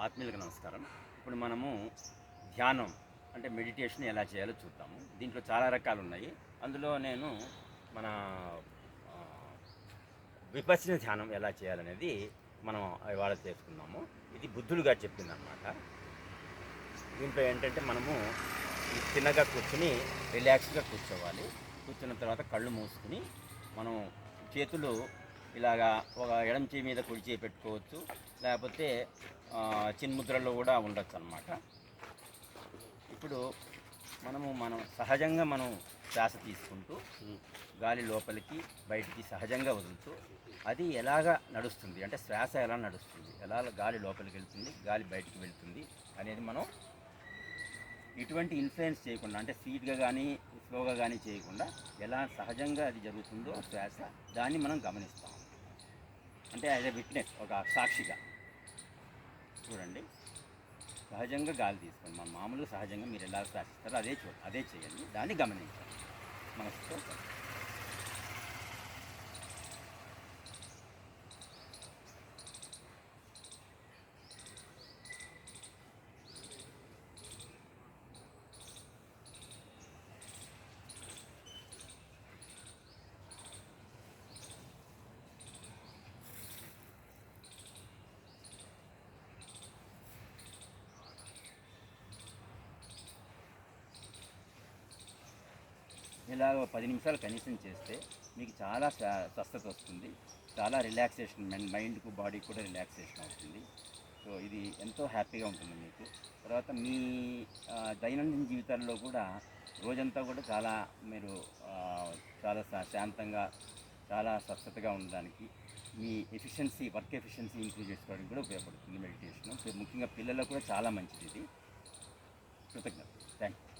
ఆత్మీయులకు నమస్కారం. ఇప్పుడు మనము ధ్యానం అంటే మెడిటేషన్ ఎలా చేయాలో చూద్దాము. దీంట్లో చాలా రకాలు ఉన్నాయి. అందులో నేను మన ఆ, విపశ్యన ధ్యానం ఎలా చేయాలనేది మనం ఇవాళ చేసుకుందాము. ఇది బుద్ధుడు గారు చెప్పిందనమాట. దీంట్లో ఏంటంటే మనము చిన్నగా కూర్చుని రిలాక్స్గా కూర్చోవాలి. కూర్చున్న తర్వాత కళ్ళు మూసుకుని మనం చేతులు ఇలాగా ఒక ఎడమ చేయి మీద కుడి చేయి పెట్టుకోవచ్చు, లేకపోతే చిన్ముద్రలో కూడా ఉండొచ్చు అన్నమాట. ఇప్పుడు మనం సహజంగా మనం శ్వాస తీసుకుంటూ గాలి లోపలికి బయటికి సహజంగా వదులుతూ అది ఎలాగ నడుస్తుంది అంటే శ్వాస ఎలా నడుస్తుంది, ఎలా గాలి లోపలికి వెళ్తుంది, గాలి బయటికి వెళ్తుంది అనేది మనం ఇటువంటి ఇన్ఫ్లుయెన్స్ చేయకుండా, అంటే స్పీడ్గా కానీ స్లోగా కానీ చేయకుండా ఎలా సహజంగా అది జరుగుతుందో శ్వాస దాన్ని మనం గమనిస్తాం. అంటే యాజ్ ఎ విట్నెస్, ఒక సాక్షిగా చూడండి. సహజంగా గాలి తీసుకోండి. మన మామూలుగా సహజంగా మీరు ఎలా శ్వాసిస్తారో అదే చేయండి, దాన్ని గమనించండి మనసుతో. ఇలాగ 10 నిమిషాలు కనీసం చేస్తే మీకు చాలా స్వస్థత వస్తుంది, చాలా రిలాక్సేషన్, మైండ్కు బాడీకి కూడా రిలాక్సేషన్ అవుతుంది. సో ఇది ఎంతో హ్యాపీగా ఉంటుంది మీకు. తర్వాత మీ దైనందిన జీవితాల్లో కూడా రోజంతా కూడా మీరు చాలా శాంతంగా, చాలా స్వస్థతగా ఉండడానికి, మీ వర్క్ ఎఫిషియన్సీ ఇంప్రూవ్ చేసుకోవడానికి కూడా ఉపయోగపడుతుంది మెడిటేషన్. ముఖ్యంగా పిల్లలకు కూడా చాలా మంచిది ఇది. కృతజ్ఞత. Thank you.